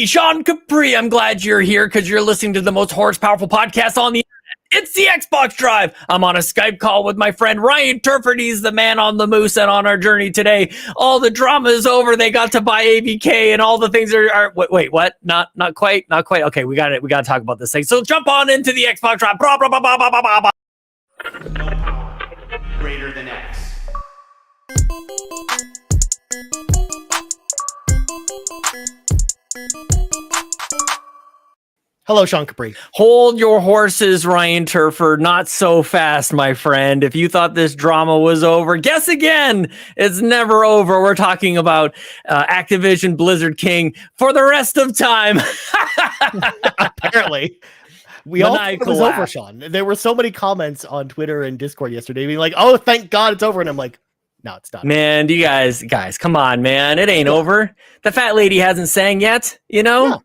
me, Sean Capri. I'm glad you're here because you're listening to the most horse-powerful podcast on the internet. It's the Xbox Drive. I'm on a Skype call with my friend Ryan Turford. He's the man on the moose, and on our journey today, all the drama is over. They got to buy ABK, and all the things are wait, what? Not quite. Okay, we got it. We got to talk about this thing. So jump on into the Xbox Drive. Blah, blah, blah, blah, blah, blah, blah. No power greater than X. Hello, Sean Capri. Hold your horses, Ryan Turford. Not so fast, my friend. If you thought this drama was over, guess again. It's never over. We're talking about Activision Blizzard King for the rest of time. Apparently. We all thought it was over, Sean. There were so many comments on Twitter and Discord yesterday being like, oh, thank God it's over. And I'm like, no, it's not. Man, do you guys, come on, man. It ain't over. The fat lady hasn't sang yet, you know? Yeah.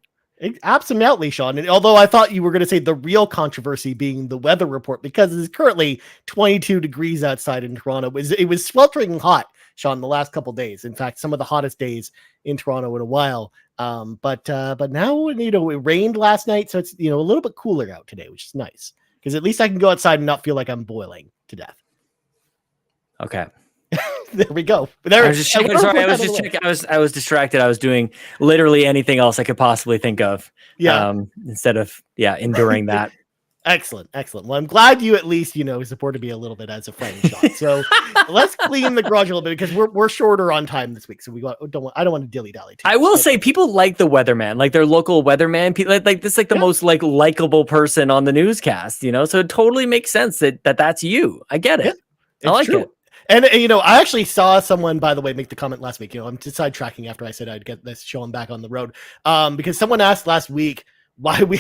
Absolutely, Sean. And although I thought you were going to say the real controversy being the weather report, because it's currently 22 degrees outside in Toronto. It was sweltering hot, Sean, the last couple of days. In fact, some of the hottest days in Toronto in a while. But now, it rained last night, so it's a little bit cooler out today, which is nice because at least I can go outside and not feel like I'm boiling to death. Okay. There we go. I was distracted. I was doing literally anything else I could possibly think of. Yeah. Instead of enduring that. Excellent. Well, I'm glad you at least supported me a little bit as a friend, Sean. So let's clean the garage a little bit because we're shorter on time this week. So I don't want to dilly dally. I will say people like the weatherman, like their local weatherman. People like this, like the most likable person on the newscast. So it totally makes sense that's you. I get it. Yeah, I like it. And, I actually saw someone, by the way, make the comment last week. I'm sidetracking after I said I'd get this showing back on the road. Because someone asked last week why we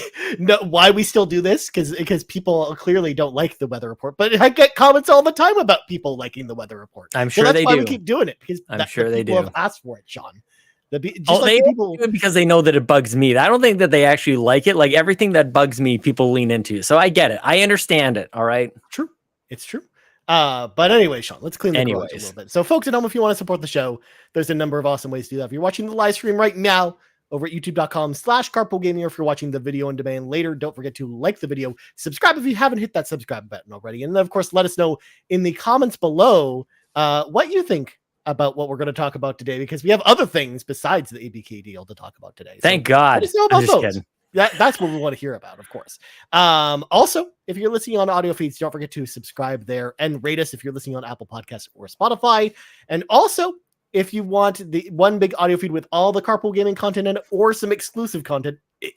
still do this. Because people clearly don't like the weather report. But I get comments all the time about people liking the weather report. I'm sure they do. That's why we keep doing it. Because I'm sure they do. People have asked for it, Sean. They do it because they know that it bugs me. I don't think that they actually like it. Like everything that bugs me, people lean into. So I get it. I understand it. All right. True. It's true. But anyway, Sean, let's clean the garage a little bit. So folks at home, if you want to support the show, there's a number of awesome ways to do that. If you're watching the live stream right now over at youtube.com/carpoolgaming, or if you're watching the video on demand later, don't forget to like the video, subscribe if you haven't hit that subscribe button already. And then of course, let us know in the comments below, what you think about what we're going to talk about today, because we have other things besides the ABK deal to talk about today. Thank God. Let us know about those. That's what we want to hear about, of course. Also, if you're listening on audio feeds, don't forget to subscribe there and rate us if you're listening on Apple Podcasts or Spotify. And also, if you want the one big audio feed with all the Carpool Gaming content in it or some exclusive content, you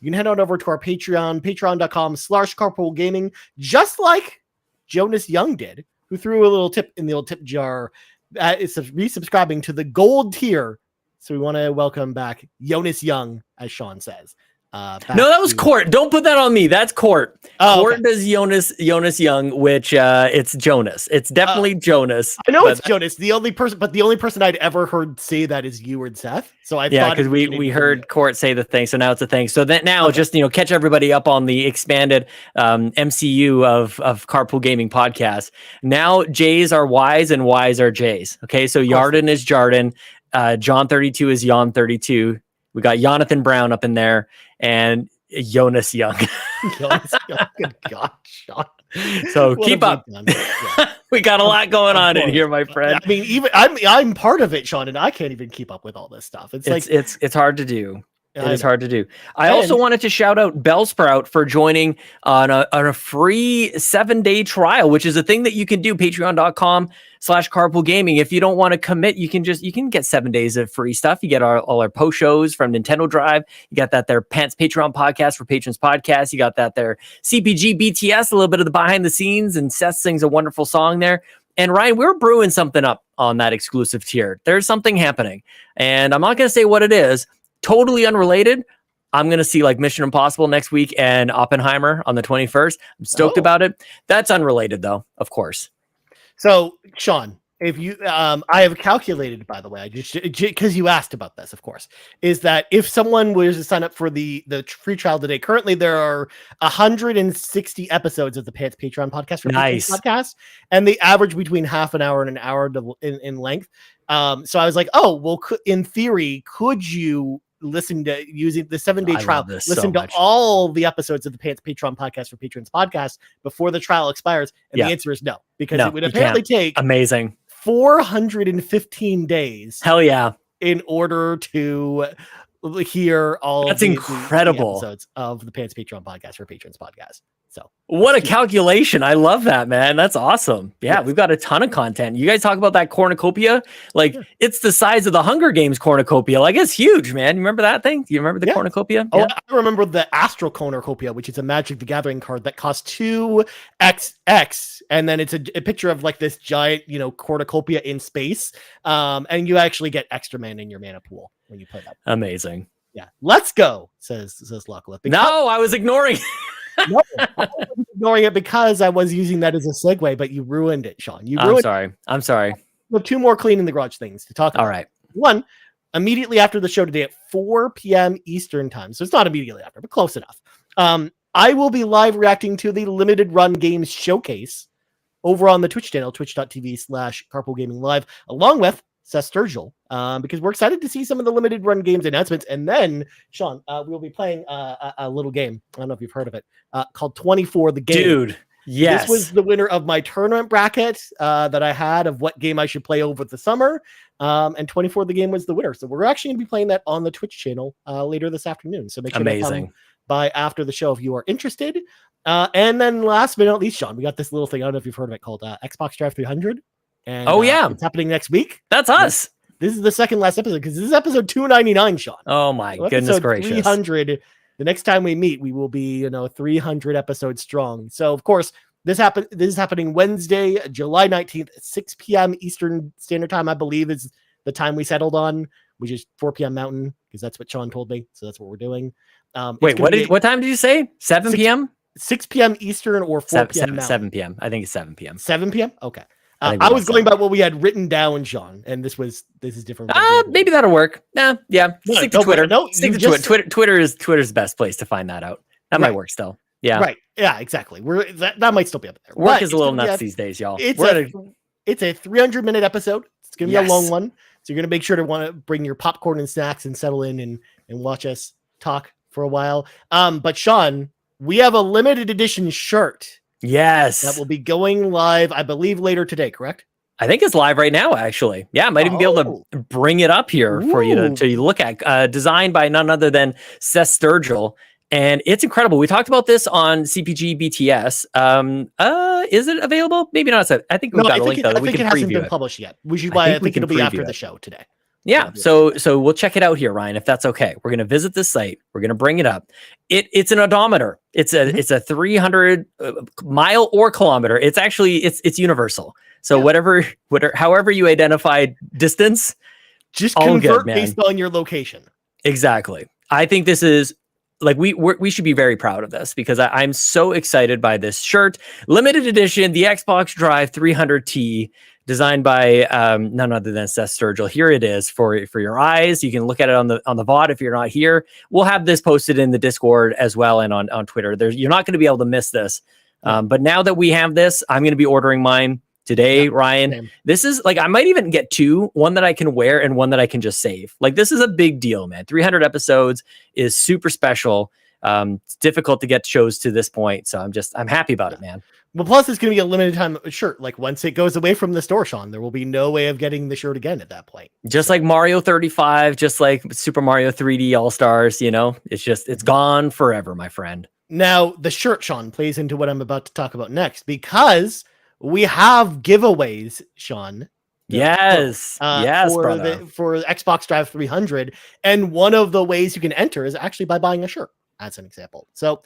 can head on over to our Patreon, patreon.com/Carpool Gaming, just like Jonas Young did, who threw a little tip in the old tip jar. It's resubscribing to the gold tier. So we want to welcome back Jonas Young, as Sean says. No, that was Court. Don't put that on me. That's Court. Court does Jonas Young, which it's Jonas. It's definitely Jonas. I know it's Jonas. The only person I'd ever heard say that is you and Seth. So I thought because we heard Court say the thing. So now it's a thing. So that now just catch everybody up on the expanded MCU of Carpool Gaming podcast. Now J's are Y's and Y's are J's. Okay, so Yarden is Jarden. John 32 is Jan 32. We got Jonathan Brown up in there and Jonas Young. Jonas Young. Good God, Sean. So keep up. Yeah. We got a lot going on in here, my friend. I mean, even I'm part of it, Sean, and I can't even keep up with all this stuff. It's hard to do. It is hard to do. I also wanted to shout out Bellsprout for joining on a free 7-day trial, which is a thing that you can do. Patreon.com/Carpool Gaming. If you don't want to commit, you can get 7 days of free stuff. You get all our post shows from Nintendo Drive. You got that there Pants Patreon podcast for patrons podcast. You got that there CPG BTS, a little bit of the behind the scenes, and Seth sings a wonderful song there. And Ryan, we're brewing something up on that exclusive tier. There's something happening, and I'm not going to say what it is. Totally unrelated. I'm going to see like Mission Impossible next week and Oppenheimer on the 21st. I'm stoked about it. That's unrelated though, of course. So Sean, if you, I have calculated, by the way, I just, because you asked about this, of course, is that if someone was to sign up for the free trial today, currently there are 160 episodes of the Pants Patreon podcast for podcast, and they average between half an hour and an hour in length. So I was like, oh, well, in theory, could you listen to using the 7-day I trial, love this listen so to much. all the episodes of the Patreon podcast for Patrons podcast before the trial expires? And the answer is no, because it would apparently take amazing 415 days. Hell yeah. In order to hear all That's the incredible episodes of the Pants Patreon podcast for Patrons podcast. So what a calculation. I love that, man. That's awesome. Yeah, we've got a ton of content. You guys talk about that cornucopia. Like, it's the size of the Hunger Games cornucopia. Like, it's huge, man. You remember that thing? Do you remember the cornucopia? Oh, I remember the Astral Cornucopia, which is a Magic the Gathering card that costs 2xx, and then it's a picture of like this giant, cornucopia in space. And you actually get extra mana in your mana pool when you play that. Amazing. Yeah. Let's go, says Luckliff. No, I was ignoring. No, I was ignoring it because I was using that as a segue, but you ruined it, Sean. I'm sorry. We have 2 more clean in the garage things to talk about. All right. One, immediately after the show today at 4 p.m. Eastern time. So it's not immediately after, but close enough. I will be live reacting to the Limited Run Games Showcase over on the Twitch channel, twitch.tv/carpoolgaming live, along with Seth Sturgill, because we're excited to see some of the Limited Run Games announcements. And then, Sean, we'll be playing a little game. I don't know if you've heard of it, called 24 the Game. Dude, yes. This was the winner of my tournament bracket that I had of what game I should play over the summer. And 24 the Game was the winner. So we're actually going to be playing that on the Twitch channel later this afternoon. So make sure to come by after the show if you are interested. And then last but not least, Sean, we got this little thing. I don't know if you've heard of it, called Xbox Drive 300. And, it's happening next week. That's us. This is the second last episode because this is episode 299, Sean. Oh my goodness gracious. 300. The next time we meet, we will be 300 episodes strong. So of course, this is happening Wednesday, July 19th at 6 p.m. Eastern Standard Time, I believe is the time we settled on, which is 4 p.m. Mountain, because that's what Sean told me. So that's what we're doing. Wait, what time did you say? 7 p.m. 6 p.m. Eastern or 4 p.m. 7 p.m. I think it's 7 p.m. 7 p.m. Okay. I was going by what we had written down, Sean, and this is different. Maybe that'll work. Yeah. Stick to Twitter. Stick to Twitter. Twitter's the best place to find that out. That might work still. Yeah. Right. Yeah. Exactly. That might still be up there. Work is a little nuts these days, y'all. It's a 300-minute episode. It's gonna be a long one, so you're gonna make sure to want to bring your popcorn and snacks and settle in and watch us talk for a while. But Sean, we have a limited edition shirt. Yes. That will be going live, I believe, later today, correct? I think it's live right now, actually. Yeah, I might even be able to bring it up here for you to look at. Designed by none other than Seth Sturgill. And it's incredible. We talked about this on CPG BTS. Is it available? Maybe not. I think we've got a link, though, that we can preview. It hasn't been published yet. I think it'll be after the show today. Yeah, so we'll check it out here, Ryan, if that's okay. We're gonna visit this site. We're gonna bring it up. It's an odometer. It's a 300 mile or kilometer. It's actually it's universal. So however you identify distance, just convert based on your location. Exactly. I think this is like we should be very proud of this because I'm so excited by this shirt, limited edition, the Xbox Drive 300T. Designed by none other than Seth Sturgill. Here it is for your eyes. You can look at it on the VOD if you're not here. We'll have this posted in the Discord as well and on Twitter. You're not going to be able to miss this. But now that we have this, I'm going to be ordering mine today, Ryan. Same. This is like, I might even get 2, one that I can wear and one that I can just save. Like, this is a big deal, man. 300 episodes is super special. It's difficult to get shows to this point. So I'm happy about it, man. Well, plus it's going to be a limited time shirt. Like, once it goes away from the store, Sean, there will be no way of getting the shirt again at that point. Just like Mario 35, just like Super Mario 3D All-Stars, it's gone forever, my friend. Now, the shirt, Sean, plays into what I'm about to talk about next because we have giveaways, Sean. Yes. For Xbox Drive 300. And one of the ways you can enter is actually by buying a shirt, as an example. So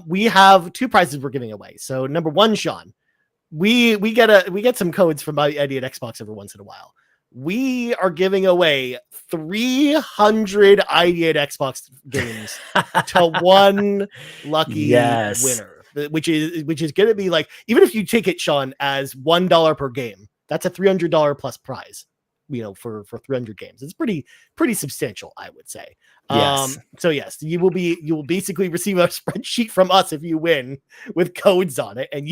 we have 2 prizes we're giving away. So number 1, Sean, we get some codes from my ID at Xbox every once in a while. We are giving away 300 ID at Xbox games to one lucky winner, which is going to be like, even if you take it, Sean, as $1 per game, that's a $300 plus prize. for 300 games. It's pretty substantial, I would say. Yes. So yes, you will basically receive a spreadsheet from us if you win with codes on it, and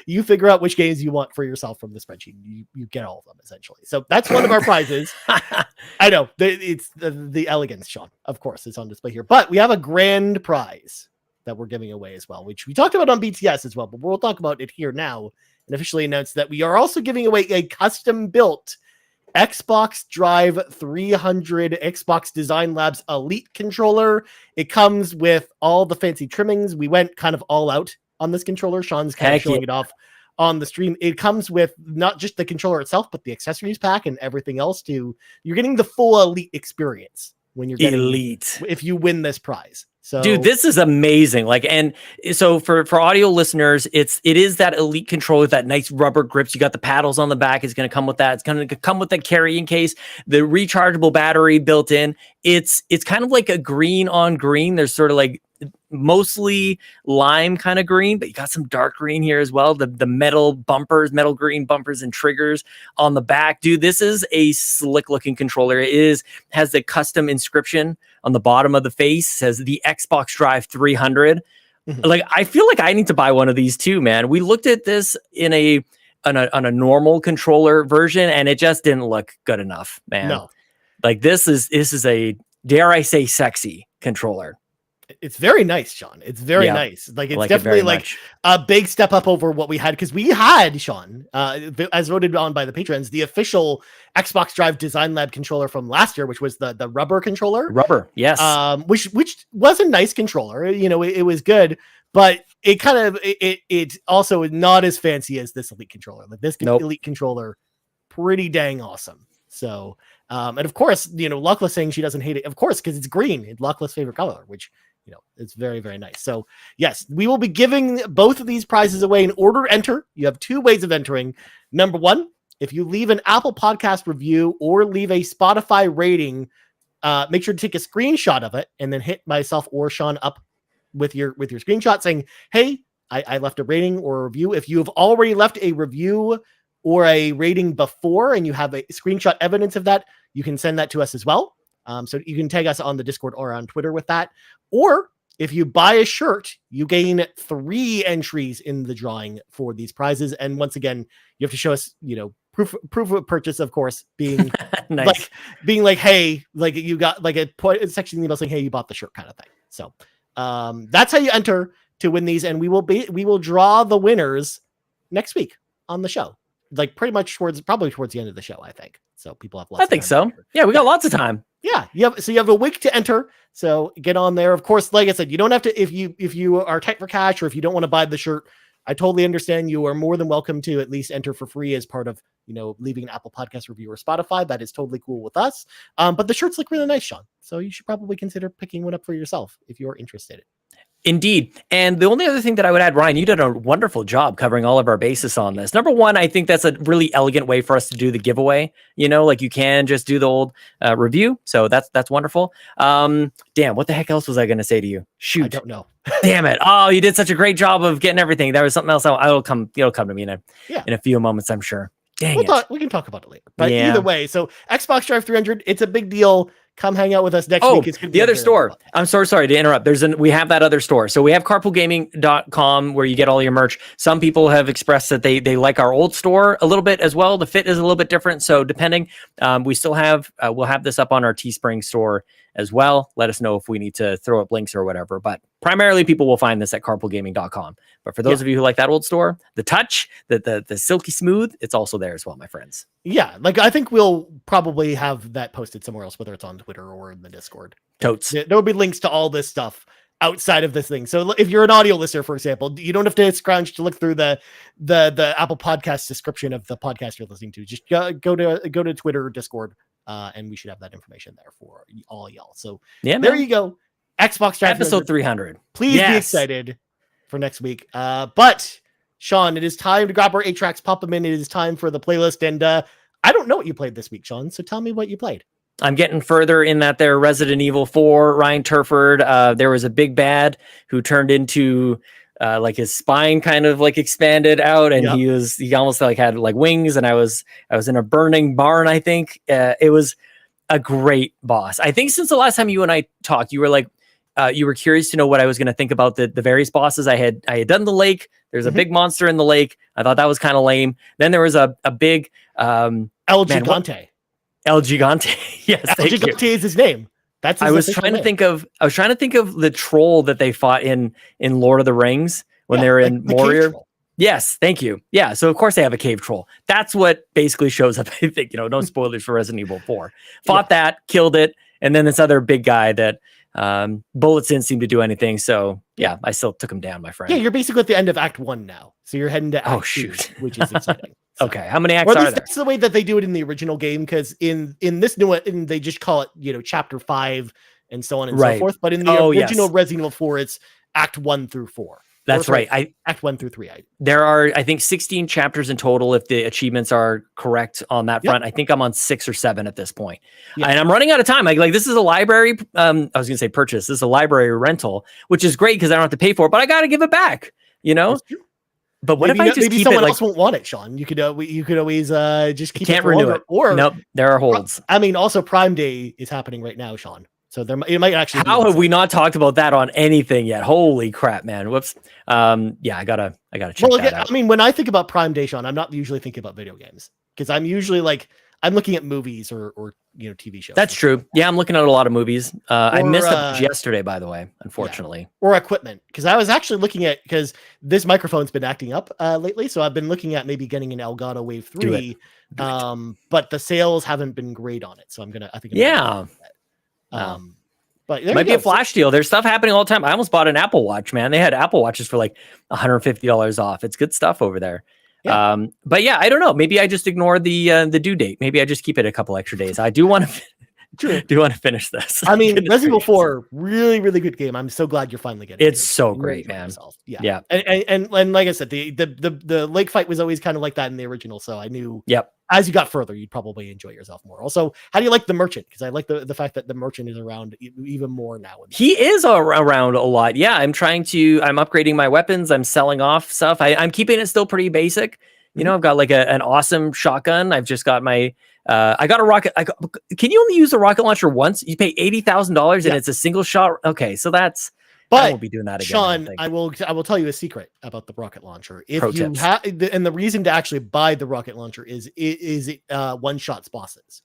you figure out which games you want for yourself from the spreadsheet. You get all of them essentially. So that's one of our prizes. I know it's the elegance, Sean. Of course, it's on display here, but we have a grand prize that we're giving away as well, which we talked about on BTS as well, but we'll talk about it here now and officially announce that we are also giving away a custom built Xbox Drive 300 Xbox Design Labs Elite controller. It comes with all the fancy trimmings. We went kind of all out on this controller. Sean's kind of showing it off on the stream. It comes with not just the controller itself, but the accessories pack and everything else too. You're getting the full Elite experience when you're getting Elite if you win this prize. So, dude, this is amazing. Like, and so for audio listeners, it is that Elite controller, that nice rubber grips. You got the paddles on the back. It's going to come with that. It's going to come with that carrying case, the rechargeable battery built in. It's kind of like a green on green. There's sort of like mostly lime kind of green, but you got some dark green here as well. The metal green bumpers and triggers on the back. Dude, this is a slick looking controller. It has the custom inscription on the bottom of the face, says the Xbox Drive 300. Like, I feel like I need to buy one of these too, man. We looked at this on a normal controller version, and it just didn't look good enough, man. No. Like, this is a, dare I say, sexy controller. It's very nice, Sean. It's very nice. Like, it's definitely like a big step up over what we had, because we had, Sean, as voted on by the patrons, the official Xbox Drive Design Lab controller from last year, which was the rubber controller. Rubber, yes. Which was a nice controller. It was good, but it kind of it also is not as fancy as this Elite controller. Like, this Elite controller, pretty dang awesome. So, and of course, Luckless saying she doesn't hate it, of course, because it's green. It's Luckless' favorite color, which it's very, very nice. So yes, we will be giving both of these prizes away in order to enter. You have two ways of entering. Number one, if you leave an Apple Podcast review or leave a Spotify rating, make sure to take a screenshot of it and then hit myself or Sean up with your screenshot saying, hey, I left a rating or a review. If you have already left a review or a rating before and you have a screenshot evidence of that, you can send that to us as well. So you can tag us on the Discord or on Twitter with that. Or if you buy a shirt, you gain 3 entries in the drawing for these prizes. And once again, you have to show us, proof of purchase, of course, being nice. like, hey, like you got like a section in the email saying, hey, you bought the shirt kind of thing. So that's how you enter to win these. And we will draw the winners next week on the show. Like, pretty much probably towards the end of the show, I think. So people have lots of time. I think so. Yeah, we got lots of time. Yeah, you have a week to enter. So get on there. Of course, like I said, you don't have to, if you are tight for cash or if you don't want to buy the shirt, I totally understand. You are more than welcome to at least enter for free as part of, leaving an Apple Podcast review or Spotify. That is totally cool with us. But the shirts look really nice, Sean. So you should probably consider picking one up for yourself if you're interested. Indeed. And the only other thing that I would add, Ryan, you did a wonderful job covering all of our bases on this. Number one, I think that's a really elegant way for us to do the giveaway. Like, you can just do the old review. So that's wonderful. Damn, what the heck else was I going to say to you? Shoot. I don't know. Damn it. Oh, you did such a great job of getting everything. There was something else. It'll come to me in a few moments, I'm sure. Dang it. We can talk about it later. But either way, so Xbox Drive 300, it's a big deal. Come hang out with us next week. It's the other store. I'm so sorry to interrupt. We have that other store. So we have carpoolgaming.com where you get all your merch. Some people have expressed that they like our old store a little bit as well. The fit is a little bit different. So depending, we still have, we'll have this up on our Teespring store as well. Let us know if we need to throw up links or whatever. But primarily people will find this at carpoolgaming.com. But for those of you who like that old store, the touch, the silky smooth, it's also there as well, my friends. Yeah, like I think we'll probably have that posted somewhere else, whether it's on Twitter or in the Discord. Totes. There will be links to all this stuff outside of this thing. So if you're an audio listener, for example, you don't have to scrounge to look through the Apple Podcast description of the podcast you're listening to. Just go to Twitter or Discord, and we should have that information there for all y'all. So there you go. Xbox Drive episode 300. Please be excited for next week. But Sean, it is time to grab our 8 tracks, pop them in. It is time for the playlist. And I don't know what you played this week, Sean. So tell me what you played. I'm getting further in that there. Resident Evil 4, Ryan Turford. There was a big bad who turned into like his spine kind of like expanded out, and he almost like had like wings, and I was in a burning barn. I think it was a great boss. I think since the last time you and I talked, you were like you were curious to know what I was going to think about the various bosses. I had done the lake. There's a big monster in the lake. I thought that was kind of lame. Then there was a big El Gigante. El Gigante. Yes, El Gigante is his name. That's his I was trying to think of the troll that they fought in Lord of the Rings when they were in Moria. Yes, thank you. Yeah, so of course they have a cave troll. That's what basically shows up. I think, no spoilers for Resident Evil 4. Fought that, killed it, and then this other big guy that bullets didn't seem to do anything. So yeah, I still took him down, my friend. Yeah, you're basically at the end of Act 1 now. So you're heading to Act 2, which is exciting. So. Okay, how many acts are there? That's the way that they do it in the original game, because in this new one, they just call it, Chapter 5 and so on and so forth. But in the original Resident Evil 4, it's Act 1 through 4. That's right. Act 1 through 3. There are, I think, 16 chapters in total if the achievements are correct on that front. I think I'm on 6 or 7 at this point. And I'm running out of time. Like this is a library, I was going to say purchase. This is a library rental, which is great because I don't have to pay for it, but I got to give it back, But what if I just keep someone it? else won't want it, Sean? You could always just keep can't it renew it. Or nope, there are holds. I mean, also Prime Day is happening right now, Sean. So it might actually. How have we not talked about that on anything yet? Holy crap, man! Whoops. Yeah, I gotta check that out. I mean, when I think about Prime Day, Sean, I'm not usually thinking about video games, because I'm usually I'm looking at movies or TV shows. That's true. Yeah, I'm looking at a lot of movies. I missed it yesterday, by the way, unfortunately. Or equipment, because I was actually looking at, because this microphone's been acting up lately, so I've been looking at maybe getting an Elgato Wave 3. Do it. But the sales haven't been great on it, so I think. But it might be a flash deal. There's stuff happening all the time. I almost bought an Apple Watch, man. They had Apple Watches for like $150 off. It's good stuff over there. Yeah. But yeah, I don't know. Maybe I just ignore the due date. Maybe I just keep it a couple extra days. I do want to finish this. I mean, Resident Evil 4, really, really good game. I'm so glad you're finally getting it. It's so great, man. Yeah. And like I said, the lake fight was always kind of like that in the original. So I knew as you got further, you'd probably enjoy yourself more. Also, how do you like the merchant? Because I like the fact that the merchant is around even more now. He is around a lot. Yeah, I'm upgrading my weapons. I'm selling off stuff. I'm keeping it still pretty basic. I've got like an awesome shotgun. I've just got my, I got a rocket. Can you only use a rocket launcher once? You pay $80,000 and it's a single shot. Okay. So I won't be doing that again. Sean, I will tell you a secret about the rocket launcher. If you have, and the reason to actually buy the rocket launcher is one shots bosses.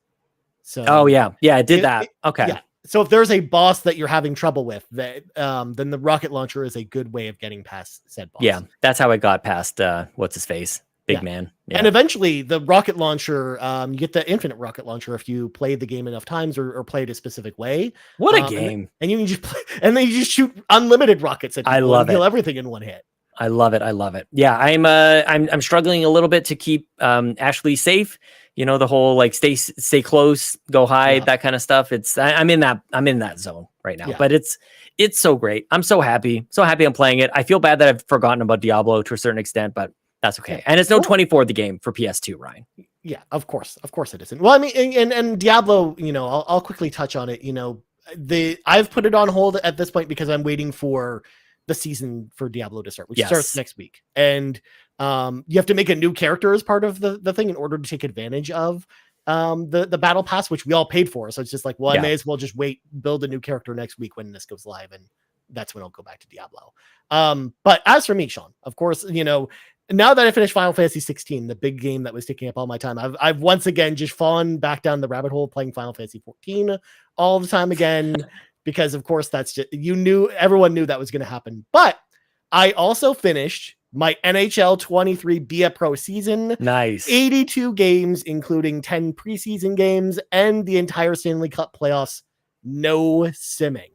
So it did that. Okay. Yeah. So if there's a boss that you're having trouble with, then the rocket launcher is a good way of getting past said boss. Yeah, that's how I got past what's his face. Big man. Yeah. And eventually the rocket launcher, you get the infinite rocket launcher if you play the game enough times or play it a specific way. What a game. And you can just play, and then you just shoot unlimited rockets at people. I love it. Kill everything in one hit. I love it. Yeah, I'm struggling a little bit to keep Ashley safe. The whole like stay close, go hide, that kind of stuff. I'm in that zone right now. But it's so great. I'm so happy. I'm playing it. I feel bad that I've forgotten about Diablo to a certain extent, but that's okay. And it's no 24 the game for PS2, Ryan. Yeah, of course it isn't. Well, I mean, and Diablo, I'll quickly touch on it. I've put it on hold at this point because I'm waiting for the season for Diablo to start, which starts next week. And you have to make a new character as part of the thing in order to take advantage of the battle pass, which we all paid for. So it's just like, well, I may as well just build a new character next week when this goes live, and that's when I'll go back to Diablo. But as for me, Sean, of course, now that I finished Final Fantasy 16, the big game that was taking up all my time, I've once again just fallen back down the rabbit hole playing Final Fantasy 14 all the time again, because of course that's just, everyone knew that was going to happen. But I also finished my NHL 23 BIA Pro season. Nice. 82 games, including 10 preseason games and the entire Stanley Cup playoffs. No simming.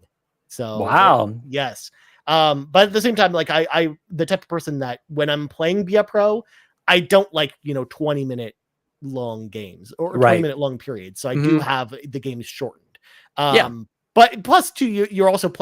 So wow. Yes. But at the same time, like I the type of person that when I'm playing BIA Pro, I don't like 20-minute long games or 20-minute long periods. So I do have the games shortened. But plus too, you're also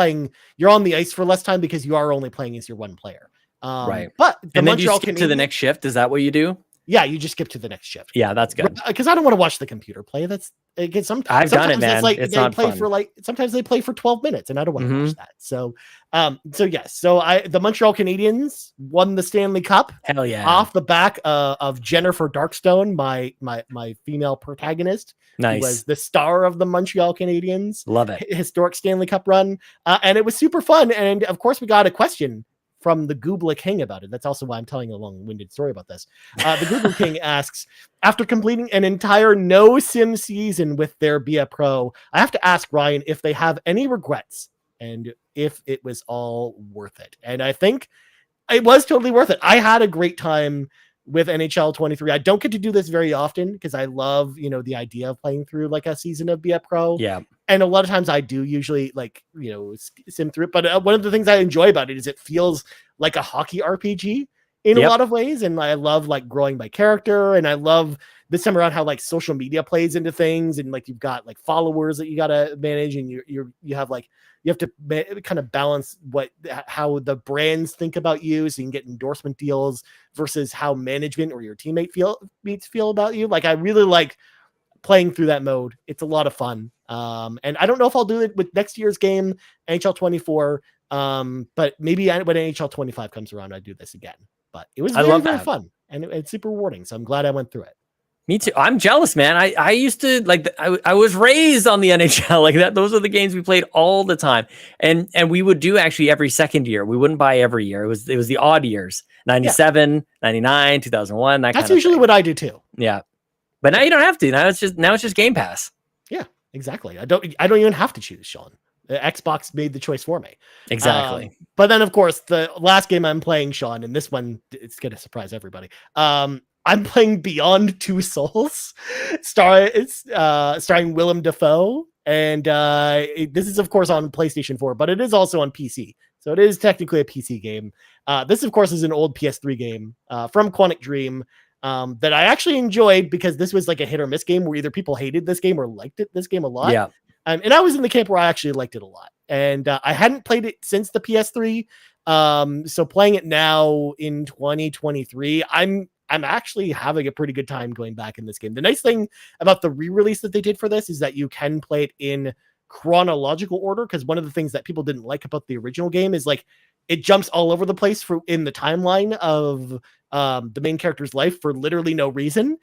you're on the ice for less time because you are only playing as your one player. But and then you skip to the next shift. Is that what you do? Yeah, you just skip to the next shift. Yeah, that's good. Because I don't want to watch the computer play. I've done it, man. Like it's they not play fun. for sometimes they play for 12 minutes, and I don't want to watch that. So the Montreal Canadiens won the Stanley Cup. Hell yeah! Off the back of Jennifer Darkstone, my female protagonist. Nice. Who was the star of the Montreal Canadiens. Love it. Historic Stanley Cup run, and it was super fun. And of course, we got a question from the Goobla King about it. That's also why I'm telling a long-winded story about this. The Goobla King asks, after completing an entire no sim season with their Be a Pro, I have to ask Ryan if they have any regrets and if it was all worth it. And I think it was totally worth it. I had a great time with NHL 23. I don't get to do this very often because I love, the idea of playing through like a season of Be a Pro. Yeah. And a lot of times I do usually sim through it. But one of the things I enjoy about it is it feels like a hockey RPG in a lot of ways. And I love like growing my character. And I love this time around how like social media plays into things. And like, you've got like followers that you got to manage, and you have to kind of balance how the brands think about you, so you can get endorsement deals versus how management or your teammates feel about you. Like, I really like playing through that mode. It's a lot of fun. And I don't know if I'll do it with next year's game, NHL 24. But maybe when NHL 25 comes around, I do this again. But it was very fun, and it's super rewarding. So I'm glad I went through it. Me too. I'm jealous, man. I used to I was raised on the NHL like that. Those are the games we played all the time. And we would do actually every second year. We wouldn't buy every year. It was the odd years. 97, 99, 2001. That's usually what I do too. Yeah. But now you don't have to. Now it's just Game Pass. Yeah, exactly. I don't even have to choose, Sean. Xbox made the choice for me. Exactly. But then, of course, the last game I'm playing, Sean, and this one, it's going to surprise everybody. I'm playing Beyond Two Souls, starring Willem Dafoe. And this is, of course, on PlayStation 4, but it is also on PC. So it is technically a PC game. This, of course, is an old PS3 game from Quantic Dream that I actually enjoyed, because this was like a hit or miss game where either people hated this game or liked this game a lot. Yeah. And I was in the camp where I actually liked it a lot. And I hadn't played it since the PS3. So playing it now in 2023, I'm actually having a pretty good time going back in this game. The nice thing about the re-release that they did for this is that you can play it in chronological order, because one of the things that people didn't like about the original game is like it jumps all over the place in the timeline of the main character's life for literally no reason.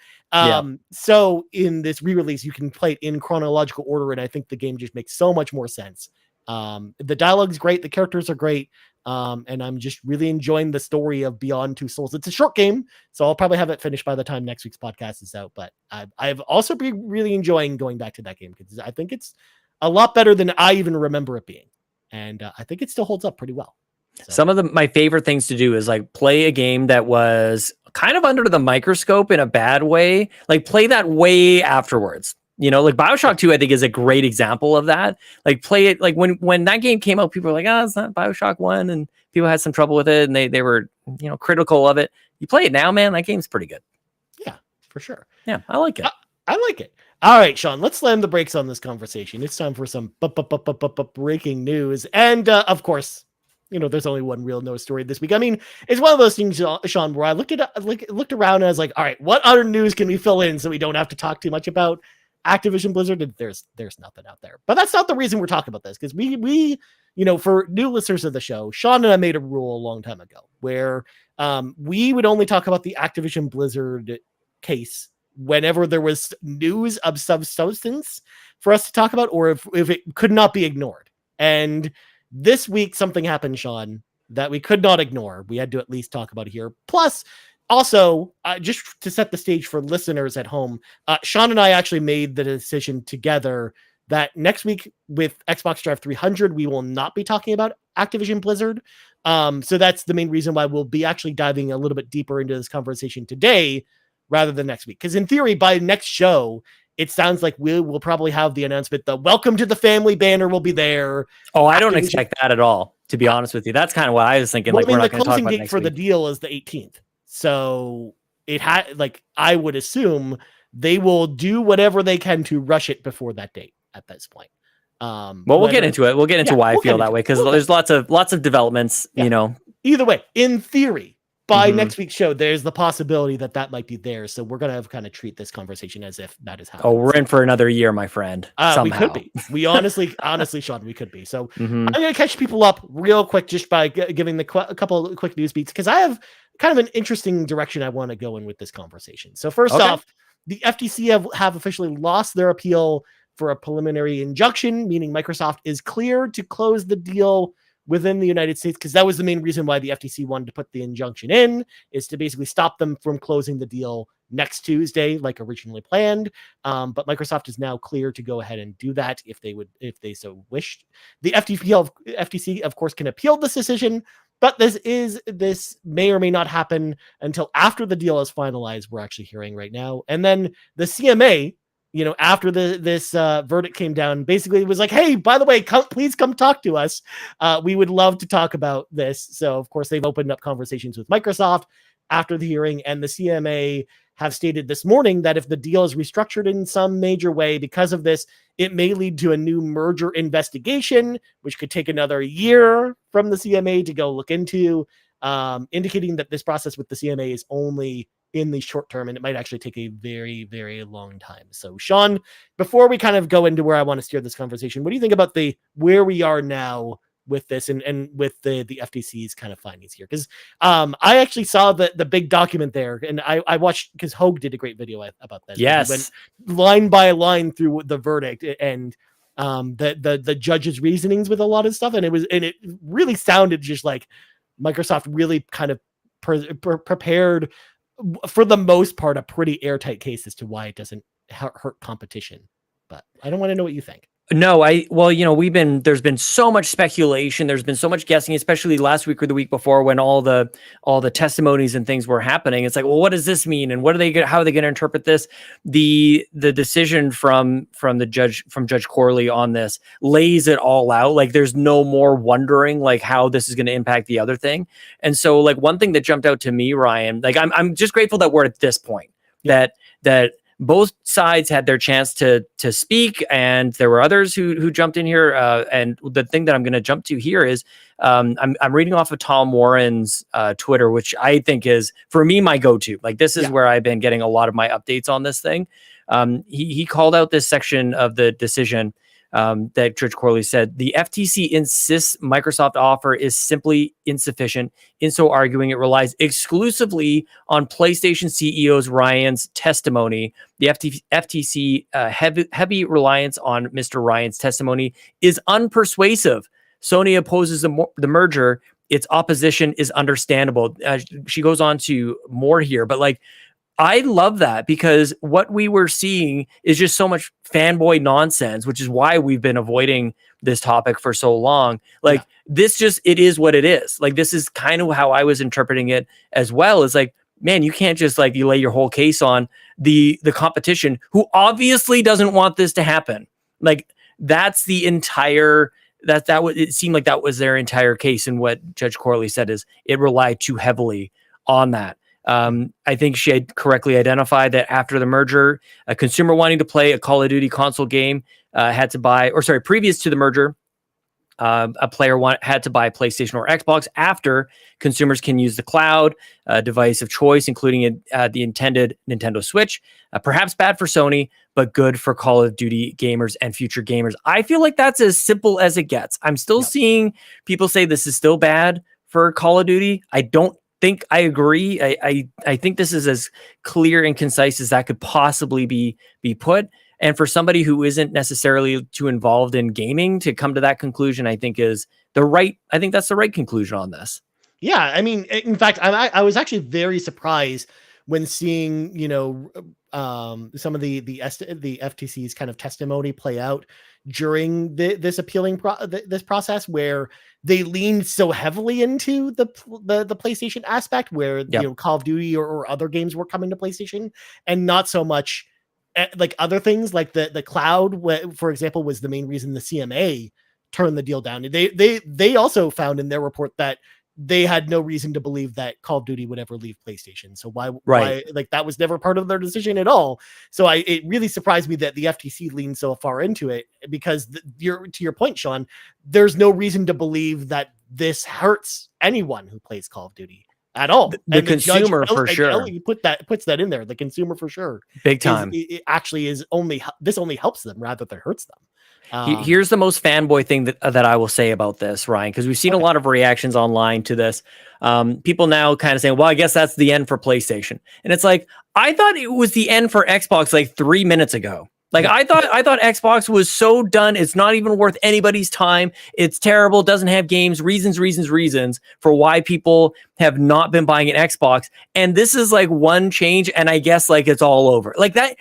So in this re-release, you can play it in chronological order, and I think the game just makes so much more sense. The dialogue's great, the characters are great, and I'm just really enjoying the story of Beyond Two Souls. It's a short game, so I'll probably have it finished by the time next week's podcast is out, but I've also been really enjoying going back to that game, because I think it's a lot better than I even remember it being, and I think it still holds up pretty well. So. Some of my favorite things to do is like play a game that was kind of under the microscope in a bad way, like play that way afterwards. Like BioShock 2, I think, is a great example of that. Like play it like when that game came out, people were like, "Oh, it's not BioShock 1," and people had some trouble with it, and they were critical of it. You play it now, man, that game's pretty good. Yeah, for sure. Yeah, I like it. I like it. All right, Sean, let's slam the brakes on this conversation. It's time for some breaking news. And of course, there's only one real news story this week. I mean, it's one of those things, Sean, where I looked around and I was like, all right, what other news can we fill in so we don't have to talk too much about Activision Blizzard? And there's nothing out there. But that's not the reason we're talking about this, because we for new listeners of the show, Sean and I made a rule a long time ago where we would only talk about the Activision Blizzard case whenever there was news of substance for us to talk about, or if it could not be ignored. And this week, something happened, Sean, that we could not ignore. We had to at least talk about it here. Plus, also, just to set the stage for listeners at home, Sean and I actually made the decision together that next week with Xbox Drive 300, we will not be talking about Activision Blizzard. So that's the main reason why we'll be actually diving a little bit deeper into this conversation today rather than next week. Because in theory, by next show, it sounds like we will probably have the announcement, the welcome to the family banner will be there. Oh, I don't expect that at all, to be honest with you. That's kind of what I was thinking. Well, we're not going to talk about it next week. The closing date for the deal is the 18th. So it had, I would assume they will do whatever they can to rush it before that date at this point. Well, we'll get into it. We'll get into why I feel that way, because there's lots of developments, Either way, in theory, by next week's show, there's the possibility that might be there. So we're going to kind of treat this conversation as if that is happening. Oh, we're in for another year, my friend. Somehow. We could be. We honestly, Sean, we could be. So I'm going to catch people up real quick just by giving a couple of quick news beats, because I have kind of an interesting direction I want to go in with this conversation. So first off, the FTC have officially lost their appeal for a preliminary injunction, meaning Microsoft is clear to close the deal within the United States, because that was the main reason why the FTC wanted to put the injunction in, is to basically stop them from closing the deal next Tuesday, like originally planned. But Microsoft is now clear to go ahead and do that if they so wished. The FTC, of course, can appeal this decision, but this may or may not happen until after the deal is finalized. We're actually hearing right now, and then the CMA, after this verdict came down, basically was like, hey, by the way, please come talk to us. We would love to talk about this. So, of course, they've opened up conversations with Microsoft after the hearing, and the CMA have stated this morning that if the deal is restructured in some major way because of this, it may lead to a new merger investigation, which could take another year from the CMA to go look into, indicating that this process with the CMA is only in the short term, and it might actually take a very, very long time. So, Sean, before we kind of go into where I want to steer this conversation, what do you think about where we are now with this and with the FTC's kind of findings here? Because I actually saw the big document there, and I watched, because Hogue did a great video about that. Yes, he went line by line through the verdict and the judge's reasonings with a lot of stuff, and it really sounded just like Microsoft really kind of prepared, for the most part, a pretty airtight case as to why it doesn't hurt competition. But I don't want to know what you think. No, there's been so much speculation. There's been so much guessing, especially last week or the week before, when all the testimonies and things were happening. It's like, well, what does this mean? And how are they going to interpret this? The decision from Judge Corley on this lays it all out. Like, there's no more wondering like how this is going to impact the other thing. And so, like, one thing that jumped out to me, Ryan, like, I'm just grateful that we're at this point, that both sides had their chance to speak, and there were others who jumped in here. And the thing that I'm going to jump to here is I'm reading off of Tom Warren's Twitter, which I think is, for me, my go-to. Like, this is where I've been getting a lot of my updates on this thing. He called out this section of the decision that Judge Corley said, the FTC insists Microsoft offer is simply insufficient. In so arguing, it relies exclusively on PlayStation CEO's Ryan's testimony. The FTC heavy reliance on Mr. Ryan's testimony is unpersuasive. Sony opposes the merger. Its opposition is understandable. She goes on to more here, but like, I love that, because what we were seeing is just so much fanboy nonsense, which is why we've been avoiding this topic for so long. Like, it is what it is. Like, this is kind of how I was interpreting it as well. It's like, man, you can't just like, you lay your whole case on the competition, who obviously doesn't want this to happen. Like, that's the entire, it seemed like that was their entire case. And what Judge Corley said is it relied too heavily on that. I think she had correctly identified that after the merger, a consumer wanting to play a Call of Duty console game previous to the merger, a player had to buy a PlayStation or Xbox. After, consumers can use the cloud device of choice, including the intended Nintendo Switch. Perhaps bad for Sony, but good for Call of Duty gamers and future gamers. I feel like that's as simple as it gets. I'm still seeing people say this is still bad for Call of Duty. I don't think I agree. I think this is as clear and concise as that could possibly be put. And for somebody who isn't necessarily too involved in gaming to come to that conclusion, I think that's the right conclusion on this. Yeah, I mean, in fact, I was actually very surprised when seeing, some of the FTC's kind of testimony play out during this appealing this process, where they leaned so heavily into the PlayStation aspect, where Call of Duty or other games were coming to PlayStation, and not so much like other things, like the cloud, for example, was the main reason the CMA turned the deal down. They also found in their report that they had no reason to believe that Call of Duty would ever leave PlayStation. So why like that was never part of their decision at all. So it really surprised me that the FTC leaned so far into it, because to your point, Sean, there's no reason to believe that this hurts anyone who plays Call of Duty. at all. The consumer for sure. He puts that in there. The consumer for sure, big time. It actually is only helps them rather than hurts them. Here's the most fanboy thing that I will say about this, Ryan, because we've seen a lot of reactions online to this. People now kind of saying, well, I guess that's the end for PlayStation. And it's like, I thought it was the end for Xbox like 3 minutes ago. Like I thought Xbox was so done. It's not even worth anybody's time. It's terrible. Doesn't have games. Reasons for why people have not been buying an Xbox. And this is like one change. And I guess like it's all over like that.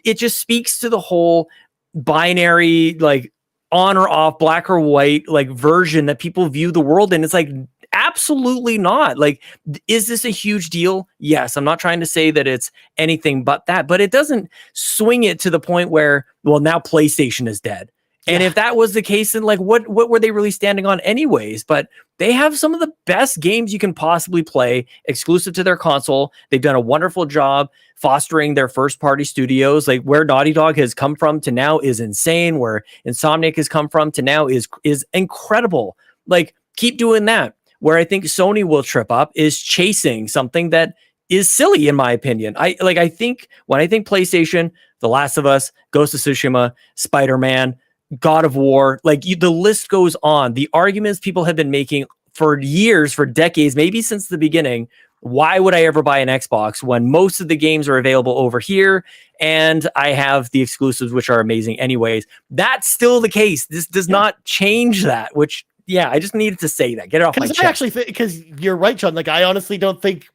It just speaks to the whole binary, like on or off, black or white, like version that people view the world in. It's like, absolutely not. Like, is this a huge deal? Yes. I'm not trying to say that it's anything but that, but it doesn't swing it to the point where, well, now PlayStation is dead. And if that was the case, then like what were they really standing on anyways? But they have some of the best games you can possibly play exclusive to their console. They've done a wonderful job fostering their first party studios. Like where Naughty Dog has come from to now is insane. Where Insomniac has come from to now is incredible. Like keep doing that. Where I think Sony will trip up is chasing something that is silly, in my opinion. I think PlayStation, The Last of Us, Ghost of Tsushima, Spider-Man, God of War, the list goes on. The arguments people have been making for years, for decades, maybe since the beginning. Why would I ever buy an Xbox when most of the games are available over here and I have the exclusives, which are amazing anyways? That's still the case. This does not change that, which, yeah, I just needed to say that. Get it off my chest. I actually think, because you're right, Sean. Like, I honestly don't think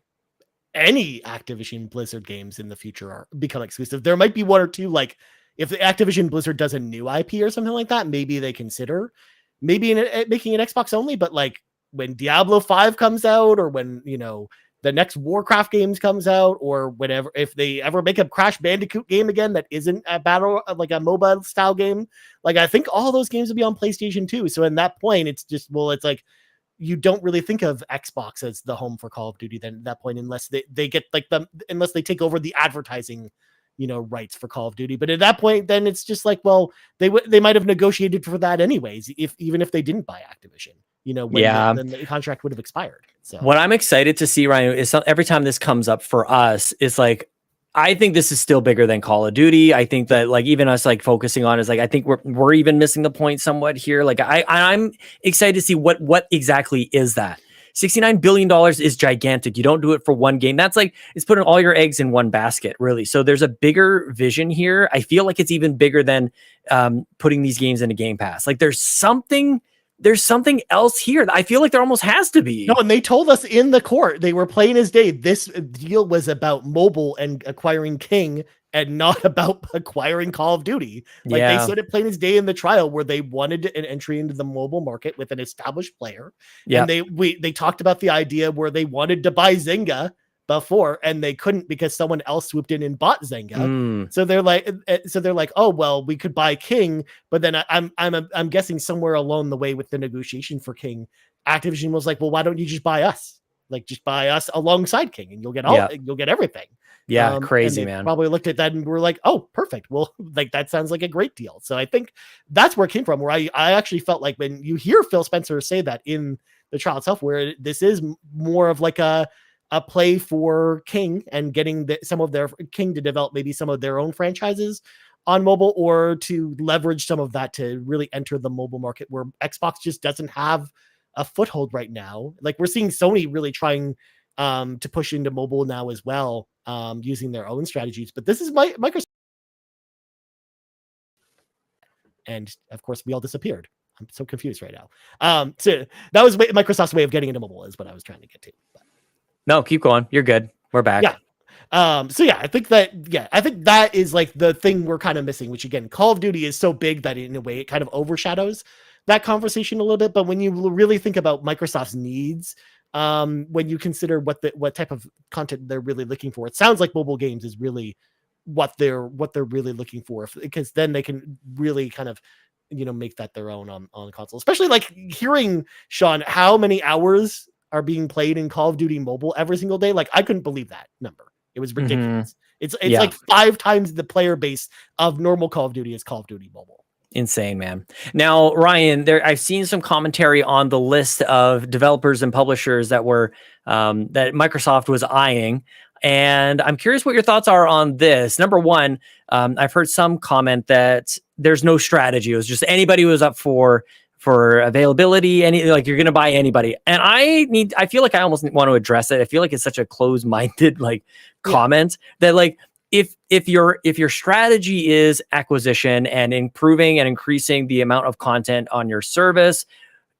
any Activision Blizzard games in the future become exclusive. There might be one or two, like, if the Activision Blizzard does a new IP or something like that, maybe they consider making an Xbox only. But like when Diablo 5 comes out, or when, the next Warcraft games comes out, or whatever, if they ever make a Crash Bandicoot game again that isn't a battle, like a mobile style game, like I think all those games will be on PlayStation too. So in that point, it's just, it's like you don't really think of Xbox as the home for Call of Duty then at that point, unless they get unless they take over the advertising rights for Call of Duty. But at that point, then it's just like, well, they might have negotiated for that anyways, even if they didn't buy Activision, then the contract would have expired. So what I'm excited to see, Ryan, is every time this comes up for us, it's like, I think this is still bigger than Call of Duty. I think that like even us like focusing on is like, I think we're even missing the point somewhat here. Like I'm excited to see what exactly is that. $69 billion is gigantic. You don't do it for one game. That's like, it's putting all your eggs in one basket, really. So there's a bigger vision here. I feel like it's even bigger than putting these games into Game Pass. Like there's something else here. I feel like there almost has to be. No, and they told us in the court, they were plain as day, this deal was about mobile and acquiring King and not about acquiring Call of Duty. Like they said it plain as day in the trial, where they wanted an entry into the mobile market with an established player. Yeah. And they talked about the idea where they wanted to buy Zynga before and they couldn't because someone else swooped in and bought Zynga. So they're like, oh well, we could buy King, but then I'm guessing somewhere along the way with the negotiation for King, Activision was like, well, why don't you just buy us? Like just buy us alongside King and you'll get you'll get everything. Yeah, crazy, man. Probably looked at that and we're like, oh, perfect. Well, like that sounds like a great deal. So I think that's where it came from, where I actually felt like when you hear Phil Spencer say that in the trial itself, where this is more of like a play for King and getting some of their King to develop maybe some of their own franchises on mobile, or to leverage some of that to really enter the mobile market where Xbox just doesn't have a foothold right now. Like we're seeing Sony really trying to push into mobile now as well, using their own strategies. But this is Microsoft. And of course, we all disappeared. I'm so confused right now. So that was Microsoft's way of getting into mobile, is what I was trying to get to. But. No, keep going. You're good. We're back. Yeah. I think that is like the thing we're kind of missing, which again, Call of Duty is so big that in a way it kind of overshadows that conversation a little bit. But when you really think about Microsoft's needs, when you consider what type of content they're really looking for, it sounds like mobile games is really what they're really looking for, because then they can really kind of make that their own on console. Especially like hearing, Sean, how many hours are being played in Call of Duty mobile every single day. Like I couldn't believe that number. It was ridiculous. It's like 5 times the player base of normal Call of Duty is Call of Duty mobile. Insane, man. Now, Ryan, I've seen some commentary on the list of developers and publishers that were that Microsoft was eyeing, and I'm curious what your thoughts are on this. Number one, I've heard some comment that there's no strategy. It was just anybody who was up for availability, like you're going to buy anybody. And I feel like I almost want to address it. I feel like it's such a closed-minded comment that if your strategy is acquisition and improving and increasing the amount of content on your service,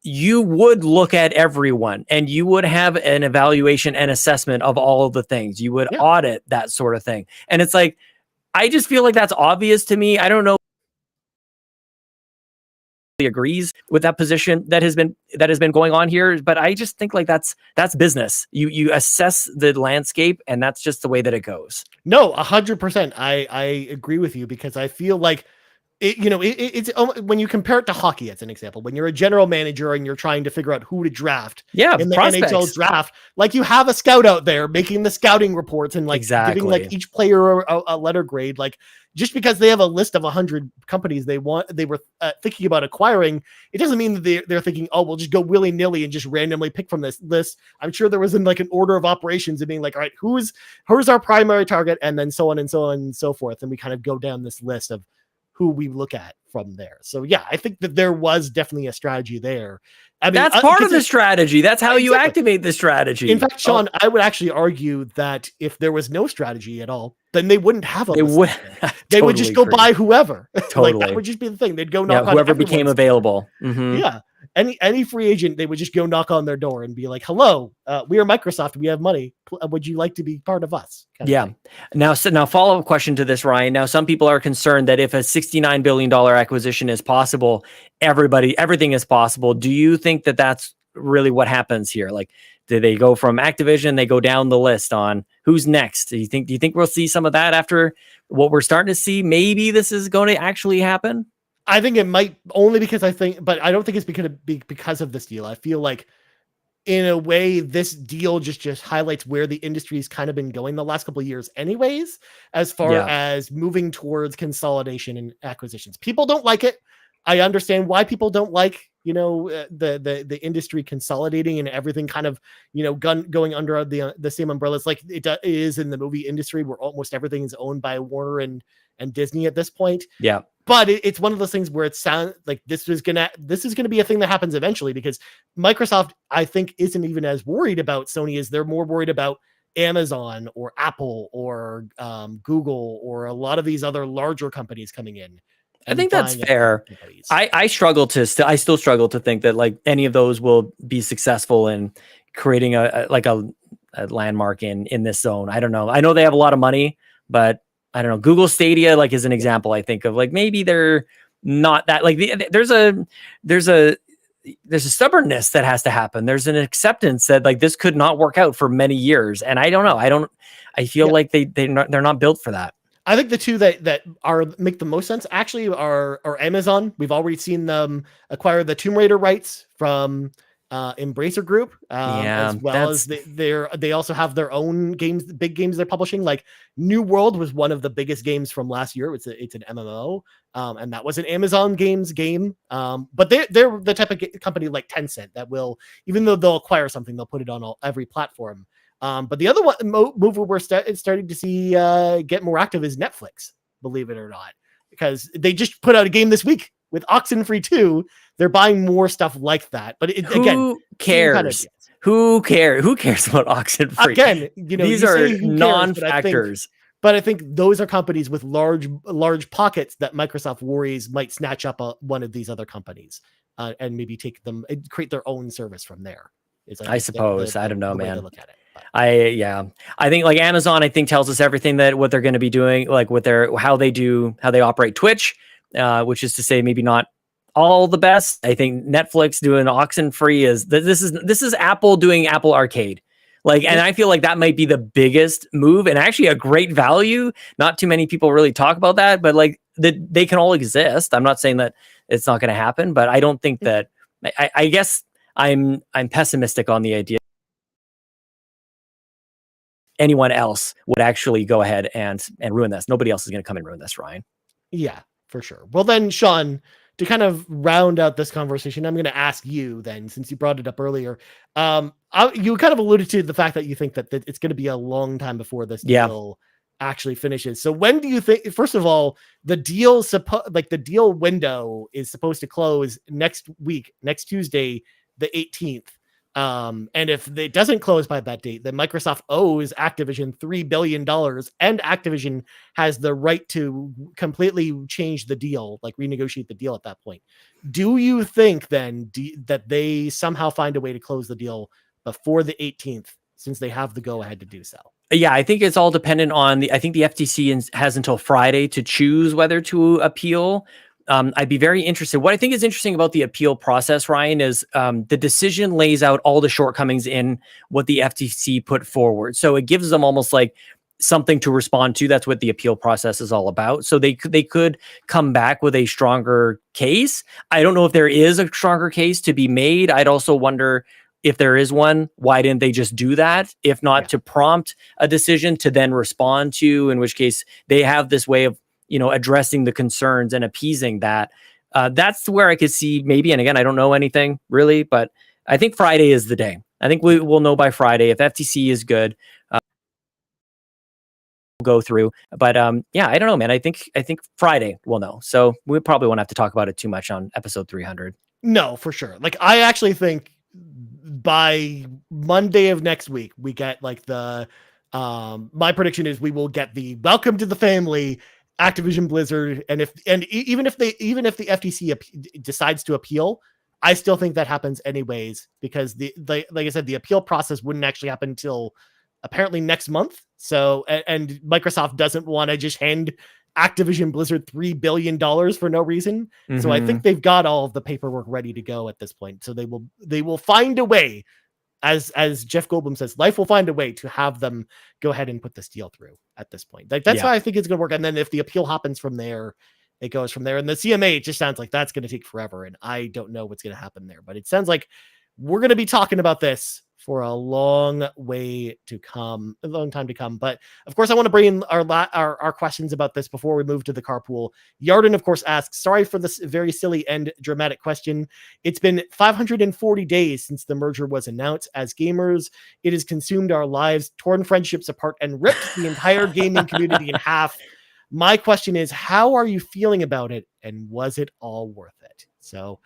you would look at everyone and you would have an evaluation and assessment of all of the things. You would audit that sort of thing. And it's like, I just feel like that's obvious to me. I don't know agrees with that position that has been going on here, but I just think like that's business. You assess the landscape, and that's just the way that it goes. No, 100%. I agree with you, because I feel like it's when you compare it to hockey as an example, when you're a general manager and you're trying to figure out who to draft in the NHL draft, like you have a scout out there making the scouting reports and giving like each player a letter grade. Like, just because they have a list of 100 companies they were thinking about acquiring, it doesn't mean that they're thinking, oh, we'll just go willy-nilly and just randomly pick from this list. I'm sure there was an order of operations and being like, all right, who's our primary target, and then so on and so on and so forth. And we kind of go down this list of who we look at from there. So yeah, I think that there was definitely a strategy there. I mean, that's part of the strategy. That's how you activate the strategy. In fact, Sean, I would actually argue that if there was no strategy at all, then they wouldn't have a list. They would just go buy whoever. Totally. That would just be the thing. They'd go knock on whoever became available. Mm-hmm. Yeah. Any free agent, they would just go knock on their door and be like, hello, we are Microsoft. We have money. Would you like to be part of us? Now follow-up question to this, Ryan. Now, some people are concerned that if a $69 billion acquisition is possible, everything is possible. Do you think that that's really what happens here? Like, do they go from Activision, they go down the list on who's next? Do you think we'll see some of that after what we're starting to see? Maybe this is going to actually happen. I think it might, only because but I don't think it's because of this deal. I feel like in a way, this deal just highlights where the industry's kind of been going the last couple of years anyways, as far as moving towards consolidation and acquisitions. People don't like it. I understand why people don't like, the industry consolidating and everything kind of, going under the same umbrellas like it is in the movie industry, where almost everything is owned by Warner and Disney at this point. Yeah. But it's one of those things where it sounds like this is gonna be a thing that happens eventually, because Microsoft, I think, isn't even as worried about Sony as they're more worried about Amazon or Apple or Google or a lot of these other larger companies coming in. I think that's fair. I still struggle to think that like any of those will be successful in creating a landmark in this zone. I don't know. I know they have a lot of money, but I don't know. Google Stadia is an example. I think of maybe they're not that there's a stubbornness that has to happen. There's an acceptance that this could not work out for many years. And I don't know. I feel like they're not built for that. I think the two that make the most sense actually are Amazon. We've already seen them acquire the Tomb Raider rights from Embracer Group, as well as they also have their own games, big games they're publishing. Like New World was one of the biggest games from last year. It's an MMO, and that was an Amazon Games game. But they're the type of company like Tencent that will, even though they'll acquire something, they'll put it on every platform. But the other move we're starting to see get more active is Netflix, believe it or not, because they just put out a game this week with Oxenfree 2. They're buying more stuff like that. But who cares? Who cares? Who cares about Oxenfree? Again, these are non-factors. But I think those are companies with large pockets that Microsoft worries might snatch up one of these other companies and maybe take them and create their own service from there. I suppose. I don't know, man. Look at it. I think Amazon, I think, tells us everything that what they're going to be doing, with how they operate Twitch, which is to say maybe not all the best. I think Netflix doing Oxenfree this is Apple doing Apple Arcade. And I feel like that might be the biggest move and actually a great value. Not too many people really talk about that, but they can all exist. I'm not saying that it's not going to happen, but I don't think that, I guess I'm pessimistic on the idea anyone else would actually go ahead and ruin this. Nobody else is going to come and ruin this, Ryan. Yeah, for sure. Well, then, Sean, to kind of round out this conversation, I'm going to ask you then, since you brought it up earlier. You kind of alluded to the fact that you think that it's going to be a long time before this deal actually finishes. So when do you think, first of all, the deal window is supposed to close next week, next Tuesday, the 18th. And if it doesn't close by that date, then Microsoft owes Activision $3 billion, and Activision has the right to completely change the deal, like renegotiate the deal at that point. Do you think then that they somehow find a way to close the deal before the 18th, since they have the go ahead to do so? Yeah, I think it's all dependent on I think the FTC has until Friday to choose whether to appeal. I'd be very interested. What I think is interesting about the appeal process, Ryan, is the decision lays out all the shortcomings in what the FTC put forward. So it gives them almost like something to respond to. That's what the appeal process is all about. So they could come back with a stronger case. I don't know if there is a stronger case to be made. I'd also wonder, if there is one, why didn't they just do that? If not to prompt a decision to then respond to, in which case they have this way of, addressing the concerns and appeasing that. That's where I could see maybe, and again, I don't know anything really, but I think Friday is the day. I think we will know by Friday if FTC is good. Go through, but I don't know, man. I think Friday we'll know. So we probably won't have to talk about it too much on episode 300. No, for sure. Like, I actually think by Monday of next week, we get like the my prediction is we will get the welcome to the family Activision Blizzard, and even if the FTC decides to appeal, I still think that happens anyways, because the like I said, the appeal process wouldn't actually happen until apparently next month. So and Microsoft doesn't want to just hand Activision Blizzard $3 billion for no reason. Mm-hmm. So I think they've got all of the paperwork ready to go at this point. So they will find a way, as Jeff Goldblum says, life will find a way to have them go ahead and put this deal through at this point. Like, that's how I think it's going to work. And then if the appeal happens from there, it goes from there. And the CMA, it just sounds like that's going to take forever. And I don't know what's going to happen there, but it sounds like we're going to be talking about this for a long time to come. But of course, I want to bring in our questions about this before we move to the carpool. Yarden, of course, asks, sorry for this very silly and dramatic question. It's been 540 days since the merger was announced. As gamers, it has consumed our lives, torn friendships apart, and ripped the entire gaming community in half. My question is, how are you feeling about it? And was it all worth it? So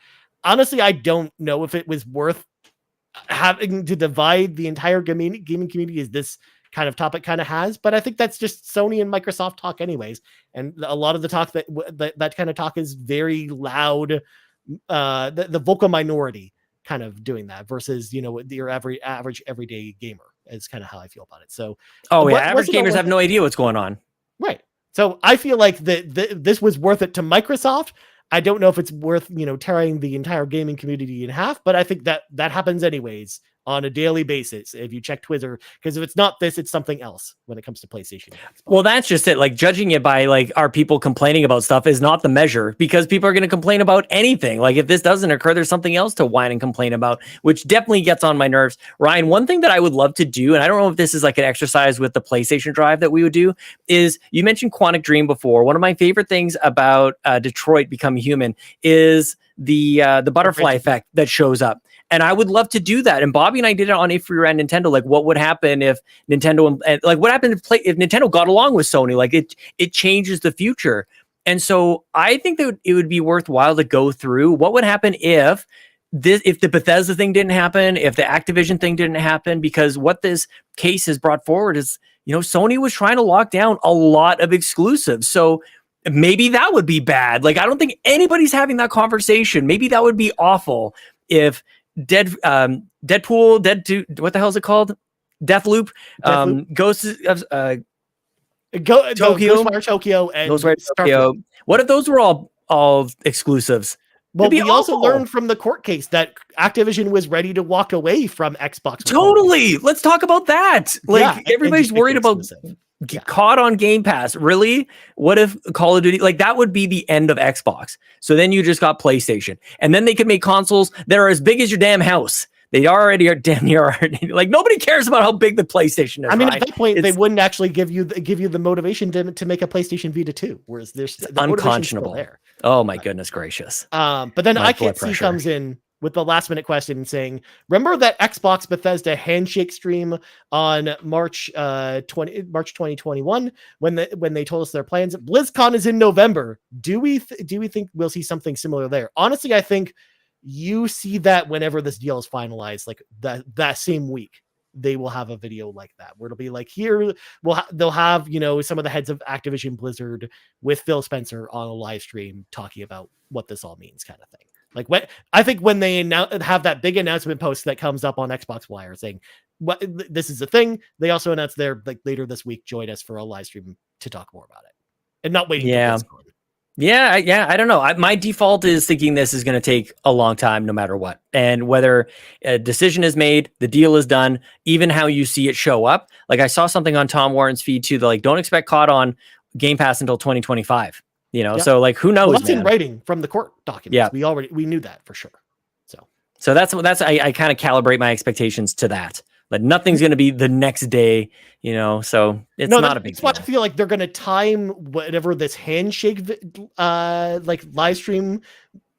honestly, I don't know if it was worth having to divide the entire gaming community as this kind of topic kind of has, but I think that's just Sony and Microsoft talk anyways. And a lot of the talk that kind of talk is very loud, the vocal minority kind of doing that versus, your average everyday gamer is kind of how I feel about it. So, average gamers have no idea what's going on. Right. So I feel like this was worth it to Microsoft. I don't know if it's worth, tearing the entire gaming community in half, but I think that happens anyways on a daily basis if you check Twitter, because if it's not this, it's something else when it comes to PlayStation. Well, that's just it. Like, judging it by like, are people complaining about stuff is not the measure, because people are going to complain about anything. Like, if this doesn't occur, there's something else to whine and complain about, which definitely gets on my nerves. Ryan, one thing that I would love to do, and I don't know if this is like an exercise with the PlayStation Drive that we would do, is you mentioned Quantic Dream before. One of my favorite things about Detroit Become Human is the butterfly effect that shows up. And I would love to do that. And Bobby and I did it on A Free Run Nintendo. Like, what would happen if Nintendo, what happened if Nintendo got along with Sony? Like, it changes the future. And so I think that it would be worthwhile to go through what would happen if the Bethesda thing didn't happen, if the Activision thing didn't happen, because what this case has brought forward is, Sony was trying to lock down a lot of exclusives. So maybe that would be bad. Like, I don't think anybody's having that conversation. Maybe that would be awful if Deadpool, what the hell is it called? Deathloop, Ghosts of Tokyo, Ghostwire Tokyo, and Ghostwire Tokyo. What if those were all exclusives? Well, we also learned from the court case that Activision was ready to walk away from Xbox. Totally. Let's talk about that. Like, everybody's worried about caught on Game Pass. Really? What if Call of Duty, like, that would be the end of Xbox. So then you just got PlayStation, and then they could make consoles that are as big as your damn house. They already are damn near like nobody cares about how big the PlayStation is. I mean, right? at that point, they wouldn't actually give you the motivation to make a PlayStation Vita 2, whereas there's the unconscionable. There. Oh my goodness gracious! But then I Can't See comes in with the last minute question saying, remember that Xbox Bethesda handshake stream on March 2021 when they told us their plans? BlizzCon is in November. Do we think we'll see something similar there? Honestly, I think you see that whenever this deal is finalized, like that same week, they will have a video like that where it'll be like, here they'll have, some of the heads of Activision Blizzard with Phil Spencer on a live stream talking about what this all means, kind of thing. Like when they have that big announcement post that comes up on Xbox Wire saying what this is a thing, they also announced their like later this week join us for a live stream to talk more about it, and not waiting. Yeah, I don't know. My default is thinking this is going to take a long time, no matter what, and whether a decision is made, the deal is done, even how you see it show up. Like I saw something on Tom Warren's feed too. Like don't expect COD on Game Pass until 2025. So like who knows? Well, that's in writing from the court documents. Yeah, we knew that for sure. So that's I kind of calibrate my expectations to that. Like nothing's going to be the next day, so it's not a big deal. That's why I feel like they're going to time whatever this handshake like live stream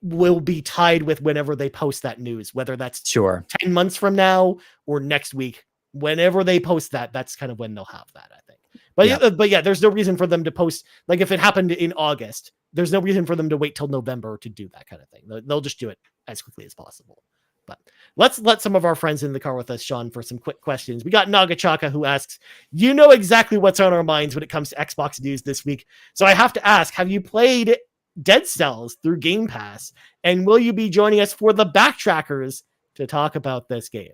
will be tied with whenever they post that news, whether that's 10 months from now or next week. Whenever they post that, that's kind of when they'll have that, I think. But yeah, there's no reason for them to post, like if it happened in August, there's no reason for them to wait till November to do that kind of thing. They'll just do it as quickly as possible. But let's let some of our friends in the car with us, Sean, for some quick questions. We got Nagachaka who asks, you know exactly what's on our minds when it comes to Xbox news this week. So I have to ask, have you played Dead Cells through Game Pass? And will you be joining us for the Backtrackers to talk about this game?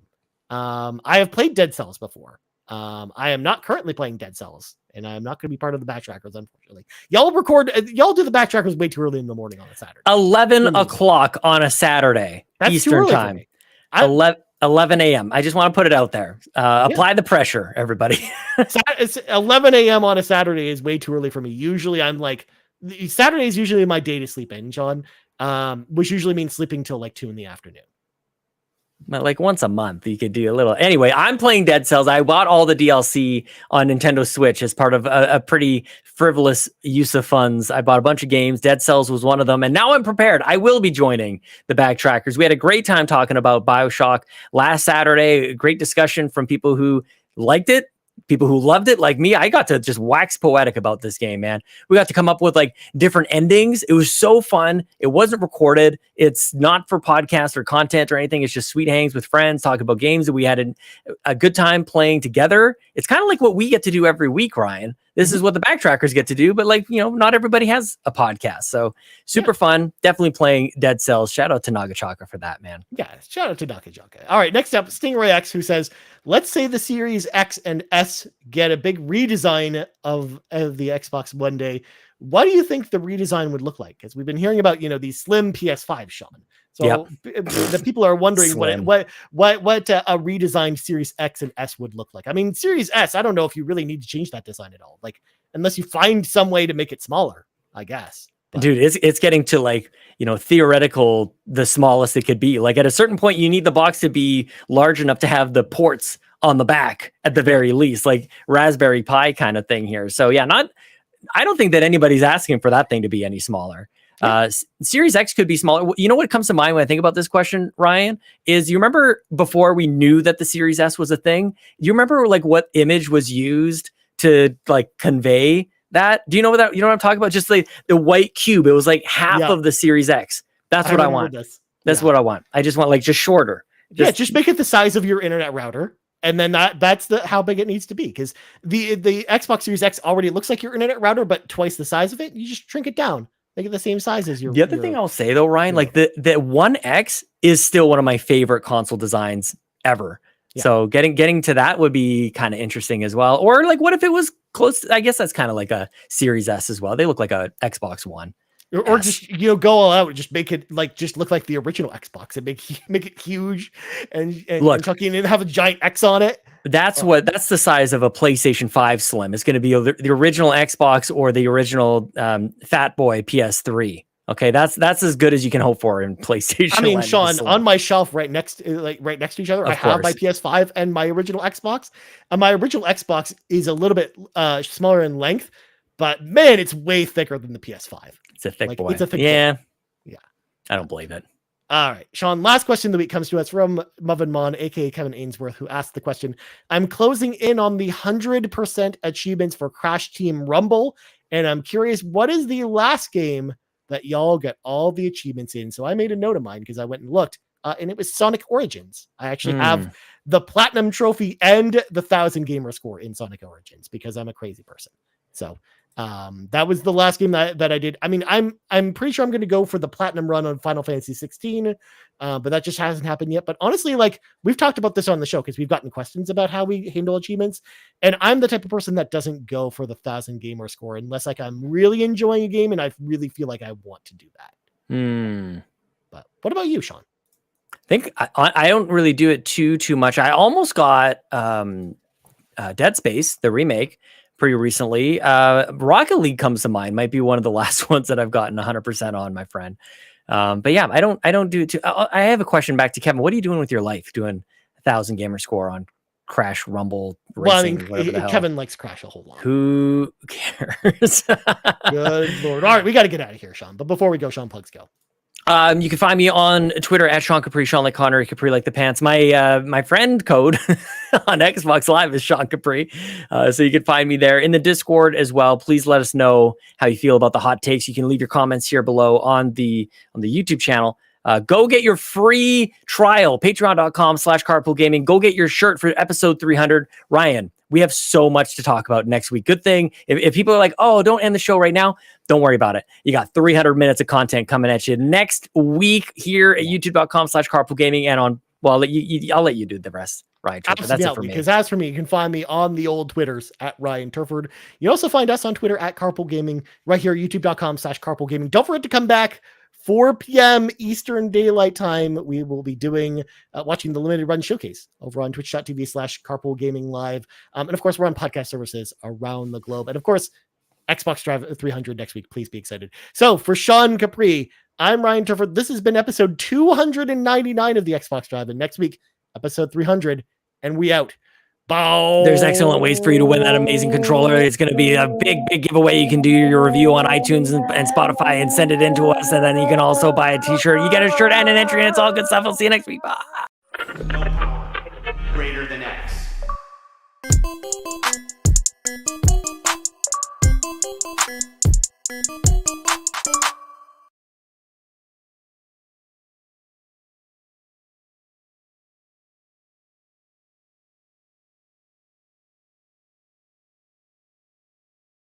I have played Dead Cells before. I am not currently playing Dead Cells, and I'm not going to be part of the Backtrackers, unfortunately. Y'all do the Backtrackers way too early in the morning on a Saturday. 11 o'clock on a Saturday. That's Eastern time. 11 a.m. I just want to put it out there. Apply the pressure, everybody. It's 11 a.m. on a Saturday is way too early for me. Usually I'm like, Saturday is usually my day to sleep in, Sean, which usually means sleeping till like 2 in the afternoon. But like once a month, you could do a little. Anyway, I'm playing Dead Cells. I bought all the DLC on Nintendo Switch as part of a pretty frivolous use of funds. I bought a bunch of games. Dead Cells was one of them. And now I'm prepared. I will be joining the Backtrackers. We had a great time talking about BioShock last Saturday. A great discussion from people who liked it. People who loved it, like me. I got to just wax poetic about this game, man. We got to come up with like different endings. It was so fun. It wasn't recorded. It's not for podcast or content or anything. It's just sweet hangs with friends, talking about games that we had a good time playing together. It's kind of like what we get to do every week, Ryan. This is what the Backtrackers get to do, but like, not everybody has a podcast. So super fun. Definitely playing Dead Cells. Shout out to Nagachaka for that, man. Yeah, shout out to Nagachaka. All right, next up, Stingray X, who says, let's say the Series X and S get a big redesign of the Xbox one day. What do you think the redesign would look like? Because we've been hearing about, these slim PS5, Sean. So the people are wondering what a redesigned Series X and S would look like. I mean, Series S, I don't know if you really need to change that design at all. Like, unless you find some way to make it smaller, I guess. But dude, it's getting to like, theoretical, the smallest it could be. Like at a certain point, you need the box to be large enough to have the ports on the back at the very least, like Raspberry Pi kind of thing here. So yeah, I don't think that anybody's asking for that thing to be any smaller. Series X could be smaller. You know what comes to mind when I think about this question, Ryan, is you remember before we knew that the Series S was a thing, you remember like what image was used to like convey that? Do you know what I'm talking about? Just like the white cube. It was like half of the Series X. That's what I want. That's what I want. I just want like just shorter. Just make it the size of your internet router. And then that's how big it needs to be. Because the Xbox Series X already looks like your internet router, but twice the size of it. You just shrink it down. Make it the same size as your. The other thing I'll say though, Ryan, like the One X is still one of my favorite console designs ever. Yeah. So getting to that would be kind of interesting as well. Or like, what if it was close? I guess that's kind of like a Series S as well. They look like a Xbox One. Or just go all out and just make it like just look like the original Xbox and make it huge and have a giant X on it. That's the size of a PlayStation 5 Slim. It's going to be the original Xbox or the original Fat Boy PS3. Okay, that's as good as you can hope for in PlayStation. I mean, land. Sean, on my shelf right next to each other, I have my PS5 and my original Xbox. And my original Xbox is a little bit smaller in length, but man, it's way thicker than the PS5. It's a thick boy. It's a thick boy. Yeah. I don't believe it. All right, Sean, last question of the week comes to us from Muvin Mon, aka Kevin Ainsworth, who asked the question: I'm closing in on the 100% achievements for Crash Team Rumble, and I'm curious, what is the last game that y'all get all the achievements in? So I made a note of mine because I went and looked, and it was Sonic Origins. I actually have the Platinum Trophy and the 1,000 gamer score in Sonic Origins because I'm a crazy person. So that was the last game that I did. I mean, I'm pretty sure I'm going to go for the platinum run on Final Fantasy 16, but that just hasn't happened yet. But honestly, like, we've talked about this on the show because we've gotten questions about how we handle achievements, and I'm the type of person that doesn't go for the 1,000 gamer score unless like I'm really enjoying a game and I really feel like I want to do that. But what about you, Sean? I think I don't really do it too much. I almost got Dead Space, the remake, pretty recently. Rocket League comes to mind. Might be one of the last ones that I've gotten 100% on, my friend. But yeah, I don't do it too. I have a question back to Kevin. What are you doing with your life? Doing 1,000 gamer score on Crash, Rumble, Racing, well, I mean, Kevin likes Crash a whole lot. Who cares? Good Lord. All right, we got to get out of here, Sean. But before we go, Sean, plugs go. You can find me on Twitter at Sean Capri, Sean like Connor, Capri like the pants. My friend code on Xbox Live is Sean Capri. So you can find me there in the Discord as well. Please let us know how you feel about the hot takes. You can leave your comments here below on the YouTube channel. Go get your free trial, patreon.com/carpoolgaming. Go get your shirt for episode 300. Ryan, we have so much to talk about next week. Good thing if people are like, oh, don't end the show right now, don't worry about it. You got 300 minutes of content coming at you next week here at youtube.com/carpoolgaming and on, well, I'll let you do the rest. Right. Absolutely, that's it for me. Because as for me, you can find me on the old Twitters at Ryan Turford. You also find us on Twitter at Carpool Gaming, right here, youtube.com/Carpool Gaming. Don't forget to come back 4 p.m. Eastern Daylight Time. We will be doing watching the limited run showcase over on twitch.tv/Carpool Gaming Live. And of course, we're on podcast services around the globe. And of course, Xbox Drive 300 next week. Please be excited. So for Sean Capri, I'm Ryan Turford. This has been episode 299 of the Xbox Drive. And next week, episode 300. And we out. Bow. There's excellent ways for you to win that amazing controller. It's going to be a big giveaway. You can do your review on iTunes and Spotify and send it in to us. And then you can also buy a t-shirt. You get a shirt and an entry, and it's all good stuff. I'll see you next week. Bye. No power greater than X.